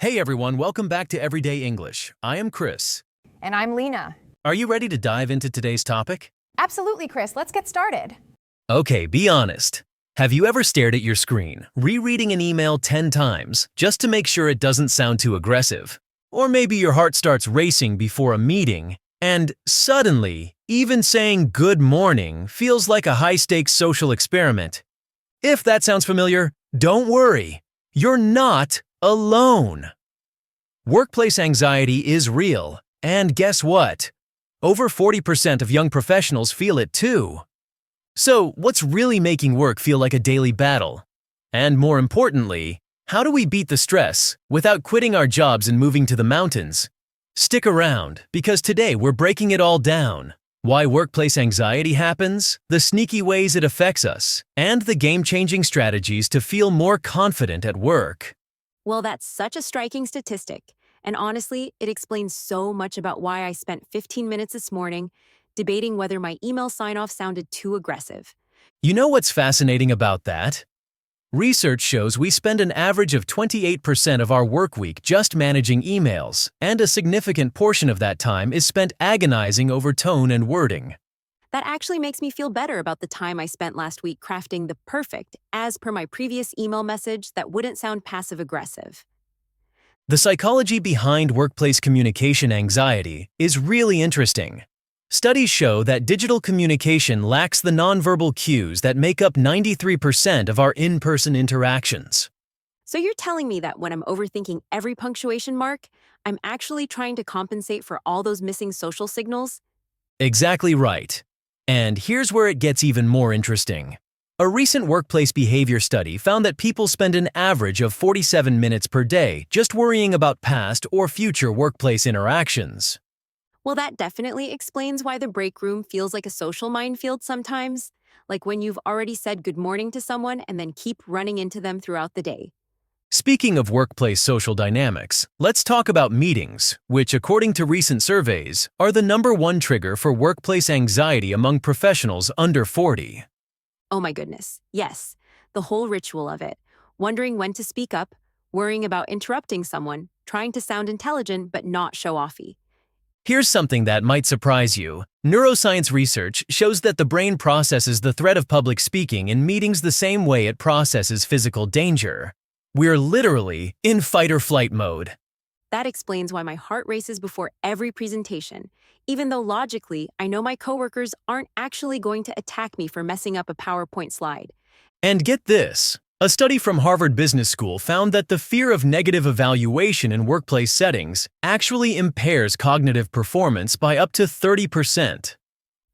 Hey everyone, welcome back to Everyday English. I am Chris. And I'm Lena. Are you ready to dive into today's topic? Absolutely, Chris. Let's get started. Okay, be honest. Have you ever stared at your screen, rereading an email 10 times, just to make sure it doesn't sound too aggressive? Or maybe your heart starts racing before a meeting, and suddenly, even saying good morning feels like a high-stakes social experiment. If that sounds familiar, don't worry. You're not alone. Workplace anxiety is real, and guess what? Over 40% of young professionals feel it too. So, what's really making work feel like a daily battle? And more importantly, how do we beat the stress without quitting our jobs and moving to the mountains? Stick around, because today we're breaking it all down. Why workplace anxiety happens, the sneaky ways it affects us, and the game-changing strategies to feel more confident at work. Well, that's such a striking statistic. And honestly, it explains so much about why I spent 15 minutes this morning debating whether my email sign-off sounded too aggressive. You know what's fascinating about that? Research shows we spend an average of 28% of our work week just managing emails, and a significant portion of that time is spent agonizing over tone and wording. That actually makes me feel better about the time I spent last week crafting the perfect, as per my previous email message, that wouldn't sound passive-aggressive. The psychology behind workplace communication anxiety is really interesting. Studies show that digital communication lacks the nonverbal cues that make up 93% of our in-person interactions. So you're telling me that when I'm overthinking every punctuation mark, I'm actually trying to compensate for all those missing social signals? Exactly right. And here's where it gets even more interesting. A recent workplace behavior study found that people spend an average of 47 minutes per day just worrying about past or future workplace interactions. Well, that definitely explains why the break room feels like a social minefield sometimes, like when you've already said good morning to someone and then keep running into them throughout the day. Speaking of workplace social dynamics, let's talk about meetings, which, according to recent surveys, are the #1 trigger for workplace anxiety among professionals under 40. Oh my goodness, yes, the whole ritual of it. Wondering when to speak up, worrying about interrupting someone, trying to sound intelligent but not show-offy. Here's something that might surprise you. Neuroscience research shows that the brain processes the threat of public speaking in meetings the same way it processes physical danger. We're literally in fight-or-flight mode. That explains why my heart races before every presentation, even though logically, I know my coworkers aren't actually going to attack me for messing up a PowerPoint slide. And get this. A study from Harvard Business School found that the fear of negative evaluation in workplace settings actually impairs cognitive performance by up to 30%.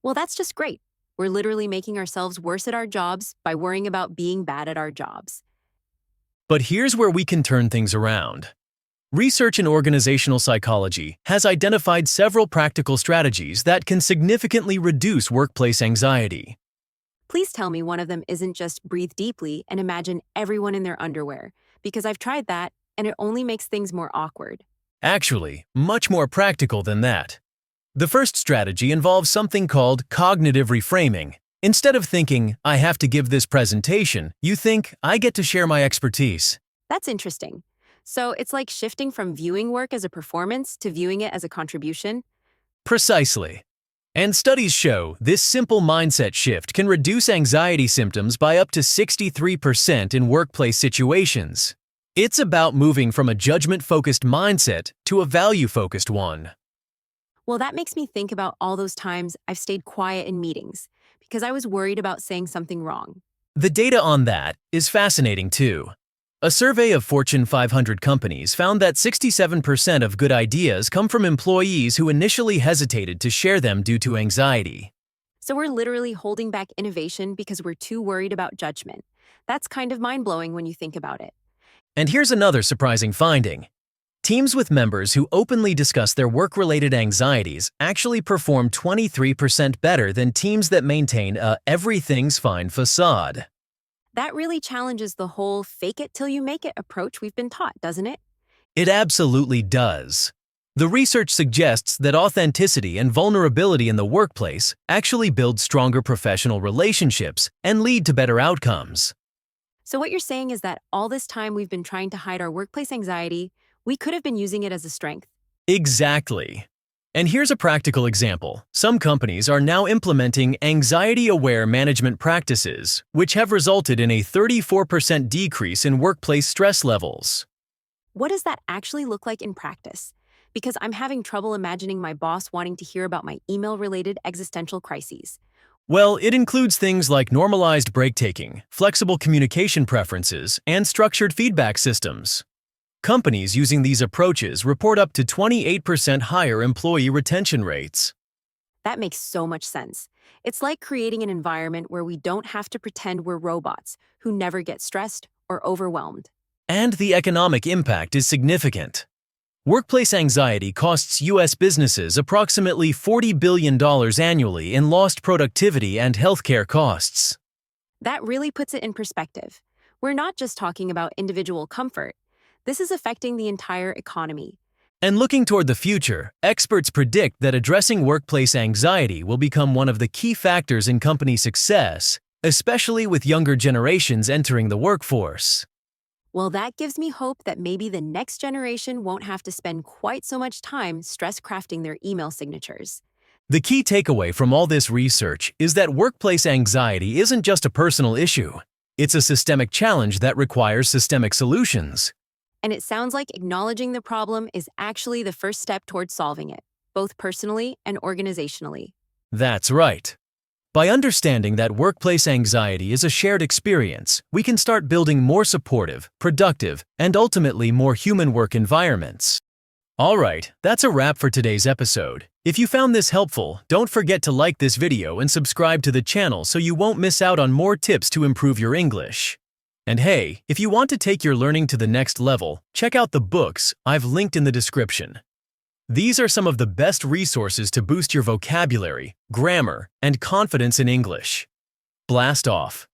Well, that's just great. We're literally making ourselves worse at our jobs by worrying about being bad at our jobs. But here's where we can turn things around. Research in organizational psychology has identified several practical strategies that can significantly reduce workplace anxiety. Please tell me one of them isn't just breathe deeply and imagine everyone in their underwear, because I've tried that and it only makes things more awkward. Actually, much more practical than that. The first strategy involves something called cognitive reframing. Instead of thinking, I have to give this presentation, you think, I get to share my expertise. That's interesting. So it's like shifting from viewing work as a performance to viewing it as a contribution? Precisely. And studies show this simple mindset shift can reduce anxiety symptoms by up to 63% in workplace situations. It's about moving from a judgment-focused mindset to a value-focused one. Well, that makes me think about all those times I've stayed quiet in meetings because I was worried about saying something wrong. The data on that is fascinating too. A survey of Fortune 500 companies found that 67% of good ideas come from employees who initially hesitated to share them due to anxiety. So we're literally holding back innovation because we're too worried about judgment. That's kind of mind-blowing when you think about it. And here's another surprising finding. Teams with members who openly discuss their work-related anxieties actually perform 23% better than teams that maintain a everything's fine facade. That really challenges the whole fake it till you make it approach we've been taught, doesn't it? It absolutely does. The research suggests that authenticity and vulnerability in the workplace actually build stronger professional relationships and lead to better outcomes. So what you're saying is that all this time we've been trying to hide our workplace anxiety, We could have been using it as a strength. Exactly. And here's a practical example. Some companies are now implementing anxiety-aware management practices, which have resulted in a 34% decrease in workplace stress levels. What does that actually look like in practice? Because I'm having trouble imagining my boss wanting to hear about my email-related existential crises. Well, it includes things like normalized break-taking, flexible communication preferences, and structured feedback systems. Companies using these approaches report up to 28% higher employee retention rates. That makes so much sense. It's like creating an environment where we don't have to pretend we're robots who never get stressed or overwhelmed. And the economic impact is significant. Workplace anxiety costs U.S. businesses approximately $40 billion annually in lost productivity and healthcare costs. That really puts it in perspective. We're not just talking about individual comfort. This is affecting the entire economy. And looking toward the future, experts predict that addressing workplace anxiety will become one of the key factors in company success, especially with younger generations entering the workforce. Well, that gives me hope that maybe the next generation won't have to spend quite so much time stress crafting their email signatures. The key takeaway from all this research is that workplace anxiety isn't just a personal issue. It's a systemic challenge that requires systemic solutions. And it sounds like acknowledging the problem is actually the first step towards solving it, both personally and organizationally. That's right. By understanding that workplace anxiety is a shared experience, we can start building more supportive, productive, and ultimately more human work environments. All right, that's a wrap for today's episode. If you found this helpful, don't forget to like this video and subscribe to the channel so you won't miss out on more tips to improve your English. And hey, if you want to take your learning to the next level, check out the books I've linked in the description. These are some of the best resources to boost your vocabulary, grammar, and confidence in English. Blast off!